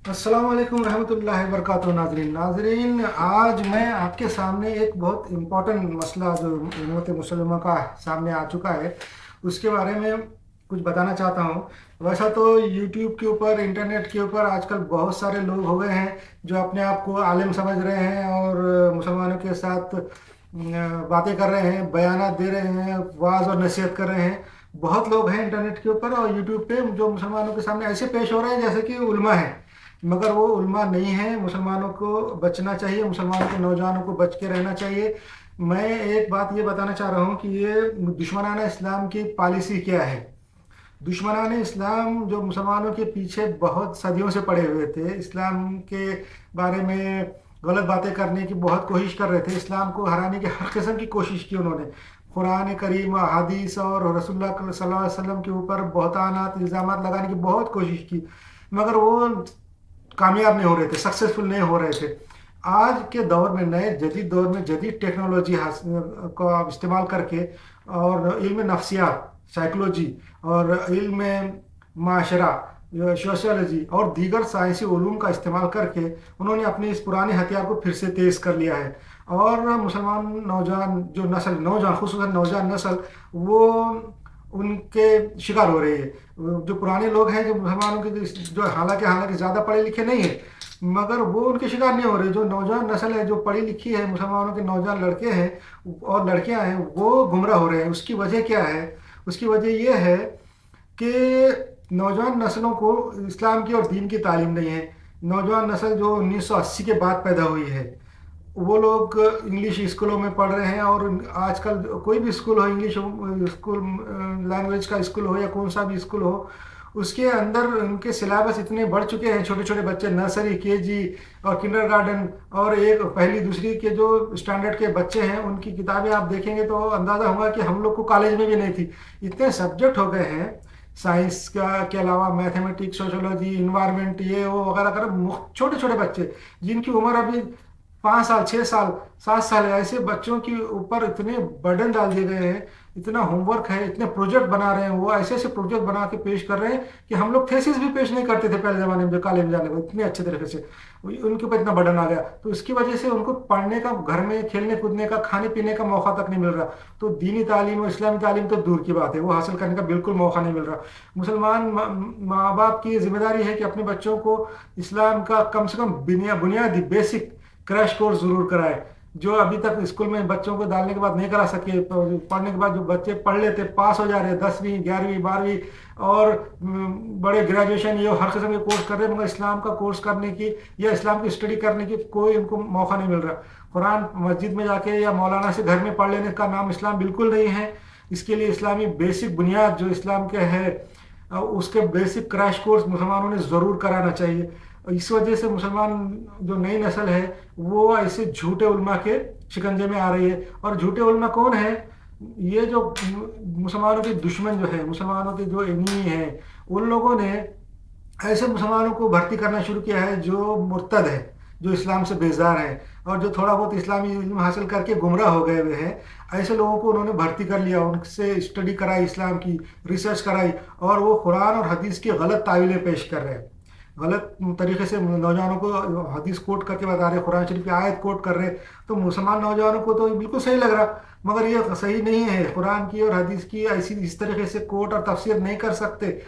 अस्सलाम वालेकुम रहमतुल्लाहि व बरकातहू। नाजरीन, आज मैं आपके सामने एक बहुत इम्पोर्टेंट मसला जो उम्मत मुसलमान का सामने आ चुका है उसके बारे में कुछ बताना चाहता हूँ। वैसा तो यूट्यूब के ऊपर, इंटरनेट के ऊपर आजकल बहुत सारे लोग हो गए हैं जो अपने आप को आलिम समझ रहे हैं और मुसलमानों के साथ बातें कर रहे हैं, बयानात दे रहे हैं, वाज और नसीहत कर रहे हैं। बहुत लोग हैं इंटरनेट के ऊपर और यूट्यूब पे जो मुसलमानों के सामने ऐसे पेश हो रहे हैं जैसे कि उल्मा है, मगर वो उल्मा नहीं है। मुसलमानों को बचना चाहिए, मुसलमानों के नौजवानों को बच के रहना चाहिए। मैं एक बात ये बताना चाह रहा हूँ कि ये दुश्मनाना इस्लाम की पॉलिसी क्या है। दुश्मनान इस्लाम जो मुसलमानों के पीछे बहुत सदियों से पड़े हुए थे, इस्लाम के बारे में गलत बातें करने की बहुत कोशिश कर रहे थे, इस्लाम को हराने की हर किस्म की कोशिश की उन्होंने। कुरान करीम, हदीस और रसूलुल्लाह सल्लल्लाहु अलैहि वसल्लम के ऊपर बहतानात इल्ज़ामात लगाने की बहुत कोशिश की, मगर वो कामयाब नहीं हो रहे थे, सक्सेसफुल नहीं हो रहे थे। आज के दौर में, नए जदीद दौर में जदीद टेक्नोलॉजी का इस्तेमाल करके और इल्म नफ्सियात, साइकोलॉजी और इल्म माशरा, सोशलॉजी और दीगर साइंसी उलूम का इस्तेमाल करके उन्होंने अपने इस पुराने हथियार को फिर से तेज़ कर लिया है। और मुसलमान नौजवान जो नस्ल, नौजवान खुसूसन नौजवान नस्ल, वो उनके शिकार हो रही है। जो पुराने लोग हैं, जो मुसलमानों के जो हालांकि हालांकि ज़्यादा पढ़े लिखे नहीं है, मगर वो उनके शिकार नहीं हो रहे। जो नौजवान नस्ल है, जो पढ़ी लिखी है, मुसलमानों के नौजवान लड़के हैं और लड़कियां हैं, वो गुमराह हो रहे हैं। उसकी वजह क्या है? उसकी वजह यह है कि नौजवान नस्लों को इस्लाम की और दीन की तालीम नहीं है। नौजवान नस्ल जो 1980 के बाद पैदा हुई है, वो लोग इंग्लिश स्कूलों में पढ़ रहे हैं। और आजकल कोई भी स्कूल हो, इंग्लिश स्कूल, लैंग्वेज का स्कूल हो या कौन सा भी स्कूल हो, उसके अंदर उनके सिलेबस इतने बढ़ चुके हैं। छोटे छोटे बच्चे, नर्सरी, केजी और किंडरगार्टन और एक पहली दूसरी के जो स्टैंडर्ड के बच्चे हैं, उनकी किताबें आप देखेंगे तो अंदाज़ा होगा कि हम लोग को कॉलेज में भी नहीं थी। इतने सब्जेक्ट हो गए हैं साइंस का के अलावा, मैथमेटिक्स, सोशोलॉजी, इन्वायरमेंट, ये वो वगैरह कर। छोटे छोटे बच्चे जिनकी उम्र अभी 5 साल, 6 साल, 7 साल है, ऐसे बच्चों के ऊपर इतने बर्डन डाल दिए गए हैं, इतना होमवर्क है, इतने प्रोजेक्ट बना रहे हैं। वो ऐसे ऐसे प्रोजेक्ट बना के पेश कर रहे हैं कि हम लोग थेसिस भी पेश नहीं करते थे पहले ज़माने में, जो कॉलेज में जाने को इतने अच्छे तरीके से उनके ऊपर इतना बर्डन आ गया। तो इसकी वजह से उनको पढ़ने का, घर में खेलने कूदने का, खाने पीने का मौका तक नहीं मिल रहा। तो दीनी तालीम और इस्लामी तालीम तो दूर की बात है, वो हासिल करने का बिल्कुल मौका नहीं मिल रहा। मुसलमान माँ बाप की जिम्मेदारी है कि अपने बच्चों को इस्लाम का कम से कम बुनियादी बेसिक क्रैश कोर्स जरूर कराए। जो अभी तक स्कूल में बच्चों को डालने के बाद नहीं करा सके, पढ़ने के बाद जो बच्चे पढ़ लेते, पास हो जा रहे हैं 10वीं, 11वीं, 12वीं और बड़े ग्रेजुएशन, ये हर किस्म के कोर्स कर रहे हैं, मगर इस्लाम का कोर्स करने की या इस्लाम की स्टडी करने की कोई उनको मौका नहीं मिल रहा। कुरान मस्जिद में जाके या मौलाना से घर में पढ़ लेने का नाम इस्लाम बिल्कुल नहीं है। इसके लिए इस्लामी बेसिक बुनियाद जो इस्लाम के है, उसके बेसिक क्रैश कोर्स मुसलमानों ने ज़रूर कराना चाहिए। इस वजह से मुसलमान जो नई नस्ल है, वो ऐसे झूठे उल्मा के शिकंजे में आ रही है। और झूठे उल्मा कौन है? ये जो मुसलमानों के दुश्मन जो है, मुसलमानों के जो एनिमी हैं, उन लोगों ने ऐसे मुसलमानों को भर्ती करना शुरू किया है जो मुर्तद है, जो इस्लाम से बेजार है और जो थोड़ा बहुत इस्लामी इल्म हासिल करके गुमराह हो गए हुए हैं। ऐसे लोगों को उन्होंने भर्ती कर लिया, उनसे स्टडी कराई, इस्लाम की रिसर्च कराई, और वो कुरान और हदीस की गलत तावीलें पेश कर रहे हैं। गलत तरीके से नौजवानों को हदीस कोट करके बता रहे, कुरान शरीफ की आयत कोट कर रहे। तो मुसलमान नौजवानों को तो बिल्कुल सही लग रहा, मगर ये सही नहीं है। कुरान की और हदीस की ऐसी इस तरीके से कोट और तफसीर नहीं कर सकते।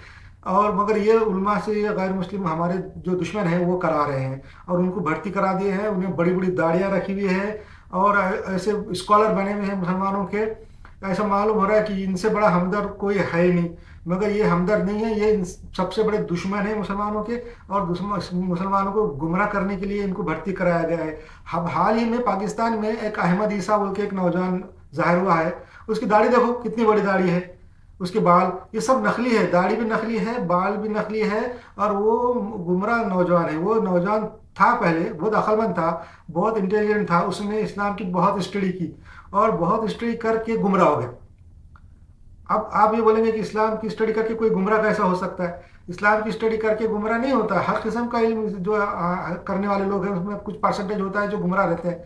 और मगर ये उल्मा से, ये गैर मुस्लिम हमारे जो दुश्मन हैं वो करा रहे हैं और उनको भर्ती करा दिए हैं। उन्हें बड़ी बड़ी दाढ़ियाँ रखी हुई है और ऐसे स्कॉलर बने हुए हैं मुसलमानों के। ऐसा मालूम हो रहा है कि इनसे बड़ा हमदर्द कोई है ही नहीं, मगर ये हमदर्द नहीं है, ये सबसे बड़े दुश्मन हैं मुसलमानों के। और मुसलमानों को गुमराह करने के लिए इनको भर्ती कराया गया है। अब हाल ही में पाकिस्तान में एक अहमद ईसा बोल के एक नौजवान जाहिर हुआ है। उसकी दाढ़ी देखो कितनी बड़ी दाढ़ी है, उसके बाल, ये सब नकली है, दाढ़ी भी नकली है, बाल भी नकली है। और वो गुमराह नौजवान है। वो नौजवान था पहले बहुत अक्लमंद था, बहुत इंटेलिजेंट था, उसने इस्लाम की बहुत स्टडी की और बहुत स्टडी करके गुमराह हो गया। अब आप ये बोलेंगे कि इस्लाम की स्टडी करके कोई गुमराह कैसा हो सकता है? इस्लाम की स्टडी करके गुमराह नहीं होता। हर किस्म का इल्म जो करने वाले लोग हैं, उसमें कुछ परसेंटेज होता है जो गुमराह रहते हैं।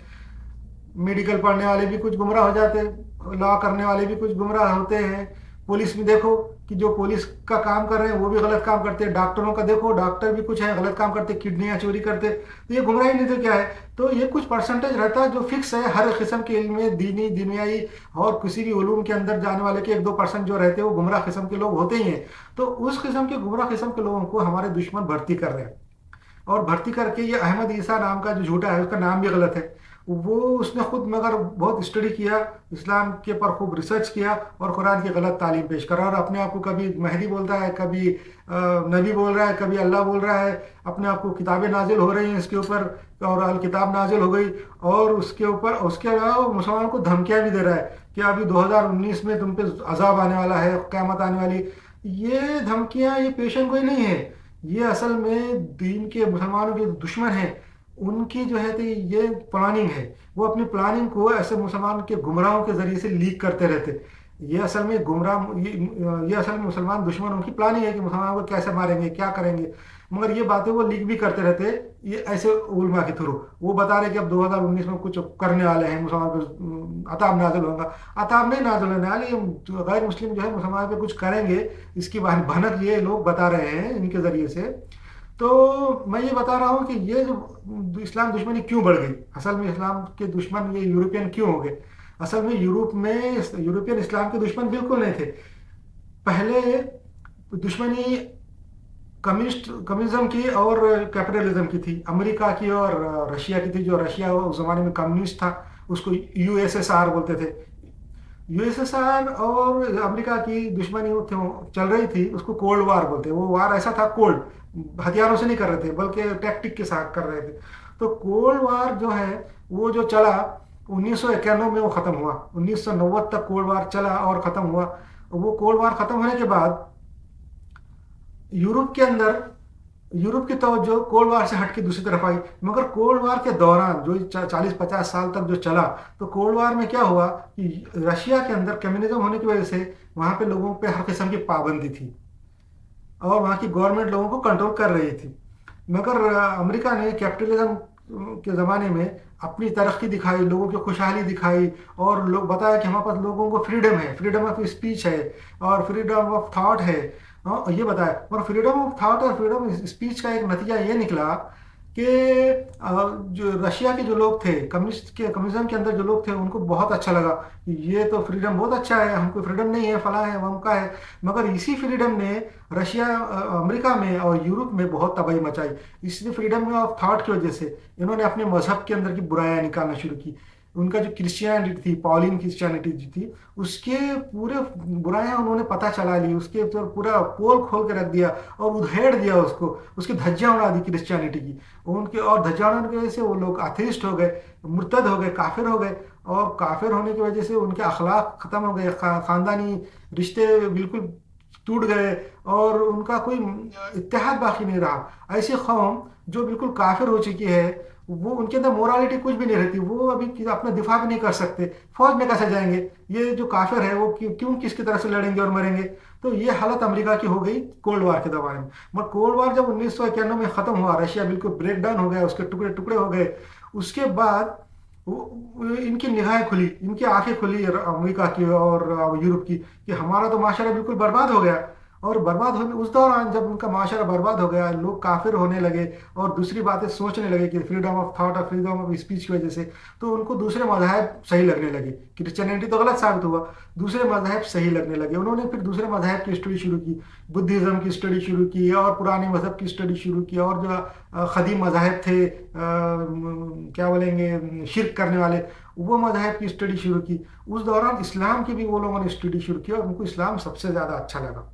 मेडिकल पढ़ने वाले भी कुछ गुमराह हो जाते हैं, लॉ करने वाले भी कुछ गुमराह होते हैं, पुलिस में देखो कि जो पुलिस का काम कर रहे हैं वो भी गलत काम करते हैं, डॉक्टरों का देखो, डॉक्टर भी कुछ है गलत काम करते, किडनियाँ चोरी करते, तो ये गुमराही नहीं तो क्या है। तो ये कुछ परसेंटेज रहता है जो फिक्स है हर किस्म के इल्म में, दीनी दुनियाई और किसी भी उलूम के अंदर जाने वाले के 1-2% जो रहते हैं वो गुमराह किस्म के लोग होते ही हैं। तो उस किस्म के गुमराह किस्म के लोगों को हमारे दुश्मन भर्ती कर रहे हैं, और भर्ती करके ये अहमद ईसा नाम का जो झूठा है, उसका नाम भी गलत है, वो उसने खुद मगर बहुत स्टडी किया, इस्लाम के पर खूब रिसर्च किया और कुरान की गलत तालीम पेश करा, और अपने आप को कभी महदी बोलता है, कभी नबी बोल रहा है, कभी अल्लाह बोल रहा है, अपने आप को किताबें नाजिल हो रही हैं इसके ऊपर, और अल किताब नाजिल हो गई, और उसके ऊपर उसके अलावा वो मुसलमानों को धमकियाँ भी दे रहा है कि अभी 2019 में तुम पे अजाब आने वाला है, क़यामत आने वाली। ये धमकियाँ, ये पेशन गोई नहीं है, ये असल में दीन के मुसलमानों के दुश्मन हैं, उनकी जो है तो ये प्लानिंग है। वो अपनी प्लानिंग को ऐसे मुसलमान के गुमराहों के ज़रिए से लीक करते रहते। ये असल में गुमराह ये असल में मुसलमान दुश्मनों की प्लानिंग है कि मुसलमानों को कैसे मारेंगे, क्या करेंगे, मगर ये बातें वो लीक भी करते रहते। ये ऐसे उलमा के थ्रू वो बता रहे कि अब 2019 में कुछ करने वाले हैं, मुसलमान पर अताब नाजिल होगा। अताब नहीं नाजिल होने वाले, ये गैर मुस्लिम जो है मुसलमान पे कुछ करेंगे, इसकी भनक ये लोग बता रहे हैं इनके ज़रिए से। तो मैं ये बता रहा हूँ कि ये जो इस्लाम दुश्मनी क्यों बढ़ गई, असल में इस्लाम के दुश्मन ये यूरोपियन क्यों हो गए। असल में यूरोपियन इस्लाम के दुश्मन बिल्कुल नहीं थे। पहले दुश्मनी कम्युनिज्म की और कैपिटलिज्म की थी, अमेरिका की और रशिया की थी। जो रशिया उस ज़माने में कम्युनिस्ट था, उसको यूएसएसआर बोलते थे। यूएसएसआर और अमेरिका की दुश्मनी चल रही थी, उसको कोल्ड वार बोलते हैं। वो वार ऐसा था, कोल्ड हथियारों से नहीं कर रहे थे बल्कि टैक्टिक के साथ कर रहे थे। तो कोल्ड वार जो है वो जो चला 1991 में वो ख़त्म हुआ, 1990 तक कोल्ड वार चला और ख़त्म हुआ। वो कोल्ड वार ख़त्म होने के बाद यूरोप के अंदर यूरोप की तवज्जो कोल्ड वार से हट के दूसरी तरफ आई। मगर कोल्ड वार के दौरान जो 40-50 साल तक जो चला, तो कोल्ड वार में क्या हुआ कि रशिया के अंदर कम्युनिज्म होने की वजह से वहाँ पे लोगों पे हर किस्म की पाबंदी थी और वहाँ की गवर्नमेंट लोगों को कंट्रोल कर रही थी। मगर अमेरिका ने कैपिटलिज्म के ज़माने में अपनी तरक्की दिखाई, लोगों की खुशहाली दिखाई, और लोग बताया कि हमारे पास लोगों को फ्रीडम है, फ्रीडम ऑफ स्पीच है और फ्रीडम ऑफ थॉट है। हाँ, ये बताया। और फ्रीडम ऑफ थॉट और फ्रीडम ऑफ स्पीच का एक नतीजा ये निकला कि जो रशिया के जो लोग थे, कम्युनिज्म के अंदर जो लोग थे, उनको बहुत अच्छा लगा कि ये तो फ्रीडम बहुत अच्छा है, हमको फ्रीडम नहीं है, फला है वमका है। मगर इसी फ्रीडम ने अमेरिका में और यूरोप में बहुत तबाही मचाई। इसलिए फ्रीडम ऑफ थॉट की वजह से इन्होंने अपने मजहब के अंदर की बुराइयां निकालना शुरू की। उनका जो क्रिश्चियनिटी थी, पॉलिन क्रिश्चियनिटी जो थी, उसके पूरे बुराइयां उन्होंने पता चला ली, उसके ऊपर पूरा पोल खोल के रख दिया और उधेड़ दिया उसको, उसकी धज्जियां उड़ा दी क्रिश्चियनिटी की। उनके और धज्जियां उड़ाने की वजह से वो लोग अथेइस्ट हो गए, मुर्तद हो गए, काफिर हो गए, और काफिर होने की वजह से उनके अखलाक ख़त्म हो गए, ख़ानदानी रिश्ते बिल्कुल टूट गए, और उनका कोई इत्तेहाद बाकी नहीं रहा। ऐसी कौम जो बिल्कुल काफिर हो चुकी है, वो उनके अंदर मोरालिटी कुछ भी नहीं रहती, वो अभी अपना दिफा भी नहीं कर सकते, फौज में कैसे जाएंगे, ये जो काफिर है वो क्यों किसकी तरफ से लड़ेंगे और मरेंगे। तो ये हालत अमेरिका की हो गई कोल्ड वार के दौरान में। मगर कोल्ड वार जब 1991 में ख़त्म हुआ, रशिया बिल्कुल ब्रेक डाउन हो गया, उसके टुकड़े टुकड़े हो गए, उसके बाद इनकी निगाहें खुली, इनकी आंखें खुली अमेरिका की और यूरोप की, कि हमारा तो माशरा बिल्कुल बर्बाद हो गया। और बर्बाद होने उस दौरान जब उनका माशरा बर्बाद हो गया, लोग काफिर होने लगे और दूसरी बातें सोचने लगे कि फ्रीडम ऑफ थॉट और फ्रीडम ऑफ स्पीच की वजह से, तो उनको दूसरे मज़ाहब सही लगने लगे। क्रिश्चियनिटी तो गलत साबित हुआ, दूसरे मज़ाहब सही लगने लगे। उन्होंने फिर दूसरे मज़ाहब की स्टडी शुरू की, बुद्धिज़्म की स्टडी शुरू की और पुराने मज़हब की स्टडी शुरू की, और जो ख़दीम मज़ाहब थे, क्या बोलेंगे, शिरक करने वाले, वो मज़ाहब की स्टडी शुरू की। उस दौरान इस्लाम की भी वो लोगों ने स्टडी शुरू की और उनको इस्लाम सबसे ज़्यादा अच्छा लगा।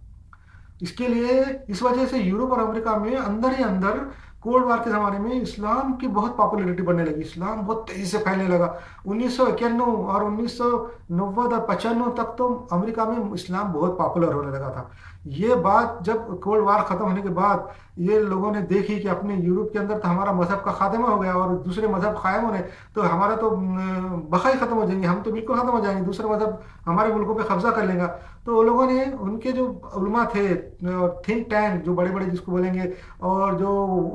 इसके लिए इस वजह से यूरोप और अमेरिका में अंदर ही अंदर कोल्ड वार के ज़माने में इस्लाम की बहुत पॉपुलैरिटी बढ़ने लगी, इस्लाम बहुत तेज़ी से फैलने लगा। 1991 और 1990 और 95 तक तो अमेरिका में इस्लाम बहुत पॉपुलर होने लगा था। ये बात जब कोल्ड वार ख़त्म होने के बाद ये लोगों ने देखी कि अपने यूरोप के अंदर तो हमारा मज़हब का खात्मा हो गया और दूसरे मज़हब कायम होने, तो हमारा तो बक़ाई ख़त्म हो जाएंगे, हम तो बिल्कुल ख़त्म हो जाएंगे, दूसरा मज़हब हमारे मुल्कों पे कब्जा कर लेगा। तो वो लोगों ने, उनके जो उलमा थे, थिंक टैंक जो बड़े बड़े जिसको बोलेंगे, और जो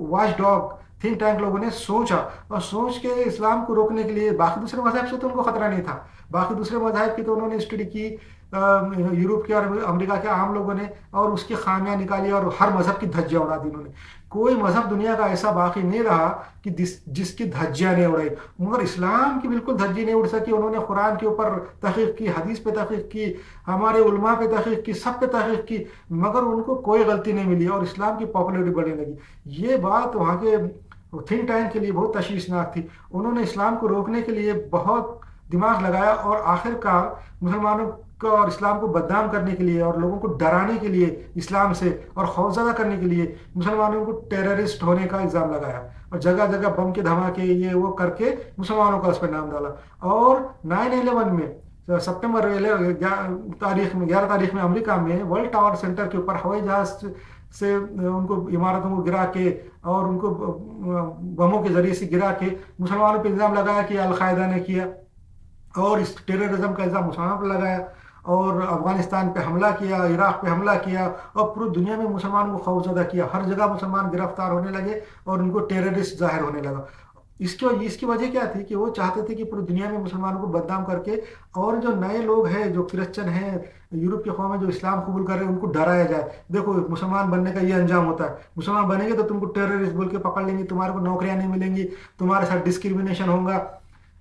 वॉच डॉग थिंक टैंक, लोगों ने सोचा और सोच के इस्लाम को रोकने के लिए, बाकी दूसरे मज़हब से तो उनको ख़तरा नहीं था, बाकी दूसरे मज़हब की तो उन्होंने स्टडी की, یورپ کے اور امریکہ کے عام لوگوں نے اور اس کی خامیاں نکالی اور ہر مذہب کی دھجیاں اڑا دی انہوں نے. کوئی مذہب دنیا کا ایسا باقی نہیں رہا کہ جس کی دھجیاں نہیں اڑائی. مگر اسلام کی بالکل دھجی نہیں اڑ سکی. انہوں نے قرآن کے اوپر تحقیق کی، حدیث پہ تحقیق کی، ہمارے علماء پہ تحقیق کی، سب پہ تحقیق کی، مگر ان کو کوئی غلطی نہیں ملی اور اسلام کی پاپولیرٹی بڑھنے لگی. یہ بات وہاں کے تھنک ٹینک کے لیے بہت تشویشناک تھی. انہوں نے اسلام کو روکنے کے لیے بہت دماغ لگایا اور آخر کار مسلمانوں کو اور اسلام کو بدنام کرنے کے لیے اور لوگوں کو ڈرانے کے لیے اسلام سے اور خوفزدہ کرنے کے لیے مسلمانوں کو ٹیررسٹ ہونے کا الزام لگایا اور جگہ جگہ بم کے دھماکے یہ وہ کر کے مسلمانوں کا اس پہ نام ڈالا. اور 9/11 میں سپٹمبر 11 تاریخ میں امریکہ میں ورلڈ ٹاور سینٹر کے اوپر ہوائی جہاز سے ان کو عمارتوں کو گرا کے اور ان کو بموں کے ذریعے سے گرا کے مسلمانوں پہ الزام لگایا کہ القاعدہ نے کیا اور اس ٹیررزم کا الزام مسلمانوں پہ لگایا اور افغانستان پہ حملہ کیا، عراق پہ حملہ کیا اور پوری دنیا میں مسلمانوں کو خوفزدہ کیا. ہر جگہ مسلمان گرفتار ہونے لگے اور ان کو ٹیررسٹ ظاہر ہونے لگا. اس کی وجہ کیا تھی کہ وہ چاہتے تھے کہ پوری دنیا میں مسلمانوں کو بدنام کر کے اور جو نئے لوگ ہیں جو کرسچن ہیں یورپ کی قوم میں جو اسلام قبول کر رہے ہیں ان کو ڈرایا جائے. دیکھو مسلمان بننے کا یہ انجام ہوتا ہے، مسلمان بنیں گے تو تم کو ٹیررسٹ بول کے پکڑ لیں گے، تمہارے کو نوکریاں نہیں ملیں گی، تمہارے ساتھ ڈسکریمنیشن ہوگا.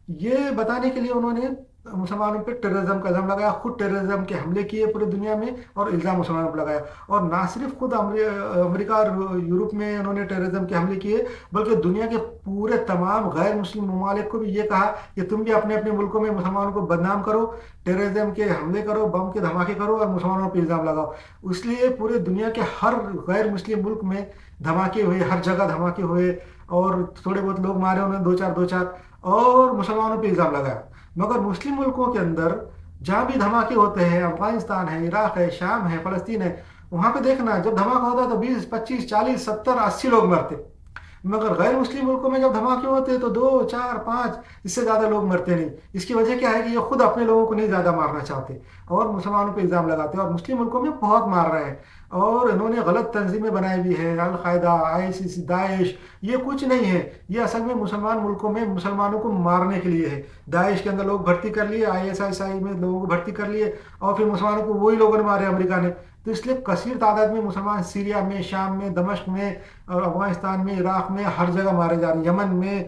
یہ بتانے کے لیے انہوں نے مسلمانوں پہ ٹیررزم کا الزام لگایا، خود ٹیررزم کے حملے کیے پورے دنیا میں اور الزام مسلمانوں پہ لگایا. اور نہ صرف خود امریکہ اور یورپ میں انہوں نے ٹیررزم کے حملے کیے بلکہ دنیا کے پورے تمام غیر مسلم ممالک کو بھی یہ کہا کہ تم بھی اپنے اپنے ملکوں میں مسلمانوں کو بدنام کرو، ٹیررزم کے حملے کرو، بم کے دھماکے کرو اور مسلمانوں پہ الزام لگاؤ. اس لیے پورے دنیا کے ہر غیر مسلم ملک میں دھماکے ہوئے، ہر جگہ دھماکے ہوئے اور تھوڑے بہت لوگ مارے انہوں نے دو چار اور مسلمانوں پہ الزام لگایا. مگر مسلم ملکوں کے اندر جہاں بھی دھماکے ہوتے ہیں، افغانستان ہے، عراق ہے، شام ہے، فلسطین ہے، وہاں پہ دیکھنا جب دھماکہ ہوتا ہے تو 20 25 40 70 80 لوگ مرتے. مگر غیر مسلم ملکوں میں جب دھماکے ہوتے ہیں تو 2 4 5 اس سے زیادہ لوگ مرتے نہیں. اس کی وجہ کیا ہے کہ یہ خود اپنے لوگوں کو نہیں زیادہ مارنا چاہتے اور مسلمانوں پہ الزام لگاتے ہیں اور مسلم ملکوں میں بہت مار رہے ہیں. اور انہوں نے غلط تنظیمیں بنائی بھی ہے، القاعدہ، ISIS، داعش. یہ کچھ نہیں ہے، یہ اصل میں مسلمان ملکوں میں مسلمانوں کو مارنے کے لیے ہے. داعش کے اندر لوگ بھرتی کر لیے، ISIS میں لوگوں کو بھرتی کر لیے اور پھر مسلمانوں کو وہی لوگوں نے مارے امریکہ نے. تو اس لیے کثیر تعداد میں مسلمان سیریا میں، شام میں، دمشق میں اور افغانستان میں، عراق میں ہر جگہ مارے جا رہے ہیں، یمن میں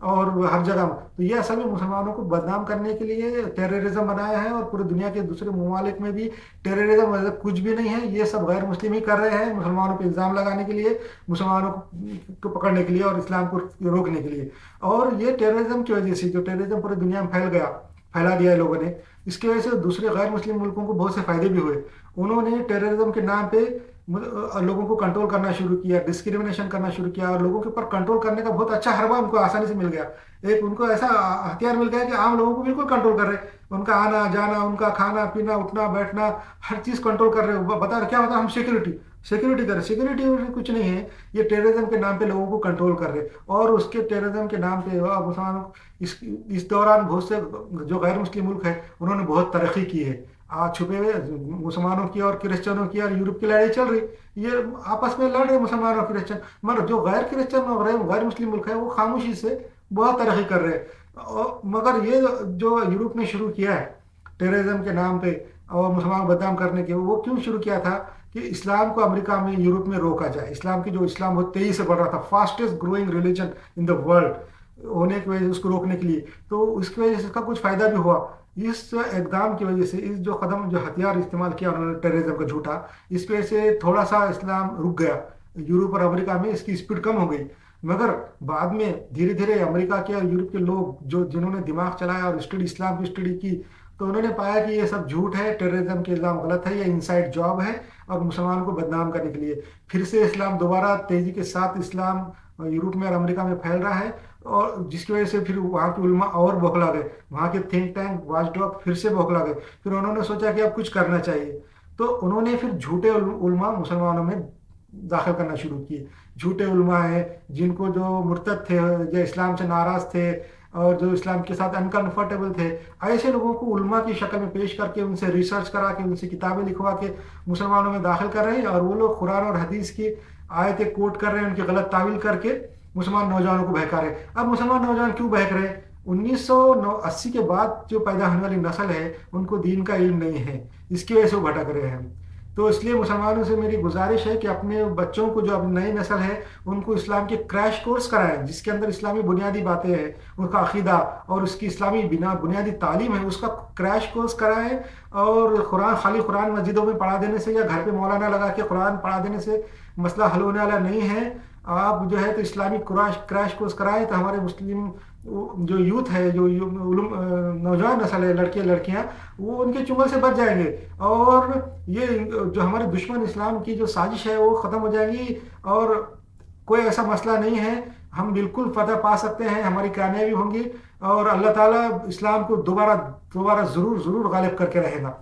اور ہر جگہ. تو یہ اصل میں مسلمانوں کو بدنام کرنے کے لیے ٹیررزم بنایا ہے اور پورے دنیا کے دوسرے ممالک میں بھی ٹیررزم کچھ بھی نہیں ہے. یہ سب غیر مسلم ہی کر رہے ہیں مسلمانوں پہ الزام لگانے کے لیے، مسلمانوں کو پکڑنے کے لیے اور اسلام کو روکنے کے لیے. اور یہ ٹیررزم کی وجہ سے جو ٹیررزم پوری دنیا میں پھیلا دیا ہے لوگوں نے، اس کی وجہ سے دوسرے غیر مسلم ملکوں کو بہت سے فائدے بھی ہوئے. انہوں نے ٹیررزم کے نام پہ لوگوں کو کنٹرول کرنا شروع کیا، ڈسکریمنیشن کرنا شروع کیا اور لوگوں کے اوپر کنٹرول کرنے کا بہت اچھا حربہ ان کو آسانی سے مل گیا. ان کو ایسا ہتھیار مل گیا کہ عام لوگوں کو بالکل کنٹرول کر رہے، ان کا آنا جانا، ان کا کھانا پینا، اٹھنا بیٹھنا، ہر چیز کنٹرول کر رہے. بتا رہے کیا ہوتا ہے، ہم سیکورٹی کر رہے. سیکورٹی کچھ نہیں ہے، یہ ٹیررزم کے نام پہ لوگوں کو کنٹرول کر رہے. اور اس کے ٹیررزم کے نام پہ مسلمانوں اس دوران بہت سے جو غیر مسلم ملک ہیں انہوں نے بہت ترقی کی ہے. آج چھپے ہوئے مسلمانوں کی اور کرسچنوں کی اور یورپ کی لڑائی چل رہی، یہ آپس میں لڑ رہے مسلمان اور کرسچن. مگر جو غیر کرسچن اور غیر مسلم ملک ہے وہ خاموشی سے بہت ترقی کر رہے. مگر یہ جو یورپ نے شروع کیا ہے ٹیررزم کے نام پہ اور مسلمان بدنام کرنے کے، وہ کیوں شروع کیا تھا کہ اسلام کو امریکہ میں، یورپ میں روکا جائے. اسلام بہت تیزی سے بڑھ رہا تھا، fastest growing religion in the world ہونے کی وجہ سے اس کو روکنے کے لیے. تو اس کی وجہ سے اس کا کچھ فائدہ بھی ہوا. اس اقدام کی وجہ سے، اس جو ہتھیار استعمال کیا انہوں نے ٹیررزم کا جھوٹا، اس کی وجہ سے تھوڑا سا اسلام رک گیا. یورپ اور امریکہ میں اس کی اسپیڈ کم ہو گئی. مگر بعد میں دھیرے دھیرے امریکہ کے اور یورپ کے لوگ جنہوں نے دماغ چلایا اور اسلام کی اسٹڈی کی تو انہوں نے پایا کہ یہ سب جھوٹ ہے، ٹیررزم کے الزام غلط ہے، یہ انسائڈ جاب ہے اور مسلمانوں کو بدنام کرنے کے لیے. پھر سے اسلام دوبارہ تیزی کے ساتھ اسلام یورپ میں اور امریکہ میں پھیل رہا ہے اور جس کی وجہ سے پھر وہاں کے علماء اور بوکھلا گئے، وہاں کے تھنک ٹینک واچ ڈاگ پھر سے بوکھلا گئے. پھر انہوں نے سوچا کہ اب کچھ کرنا چاہیے تو انہوں نے پھر جھوٹے علماء مسلمانوں میں داخل کرنا شروع کیے. جھوٹے علماء ہیں جن کو جو مرتد تھے، جو اسلام سے ناراض تھے اور جو اسلام کے ساتھ انکمفرٹیبل تھے، ایسے لوگوں کو علماء کی شکل میں پیش کر کے ان سے ریسرچ کرا کے ان سے کتابیں لکھوا کے مسلمانوں میں داخل کر رہے ہیں. اور وہ لوگ قرآن اور حدیث کی آیتیں کوٹ کر رہے ہیں، ان کی غلط تعویل کر کے مسلمان نوجوانوں کو بہکا رہے. اب مسلمان نوجوان کیوں بہک رہے ہیں؟ 1980 के बाद जो पैदा होने वाली नस्ल है उनको दीन का इल्म नहीं है, इसकी वजह से वो भटक रहे हैं। तो इसलिए मुसलमानों से मेरी गुजारिश है कि अपने बच्चों को, जो अब नई नस्ल है, उनको इस्लाम के क्रैश कोर्स कराएं, जिसके अंदर इस्लामी बुनियादी बातें हैं, उसका अकीदा और उसकी इस्लामी बिना बुनियादी तालीम है, उसका क्रैश कोर्स कराएं। और कुरान, खाली कुरान मस्जिदों में पढ़ा देने से या घर पे मौलाना लगा के कुरान पढ़ा देने से मसला हल होने वाला नहीं है। आप जो है तो इस्लामी क्रैश क्रैश कोर्स कराएं, तो हमारे मुस्लिम जो यूथ है, जो नौजवान नस्ल है, लड़के लड़कियां, वो उनके चुंगल से बच जाएंगे। और ये जो हमारे दुश्मन इस्लाम की जो साजिश है वो ख़त्म हो जाएगी। और कोई ऐसा मसला नहीं है, हम बिल्कुल फतह पा सकते हैं, हमारी कामयाबी होंगी और अल्लाह ताला इस्लाम को दोबारा दोबारा ज़रूर ज़रूर गालिब करके रहेगा।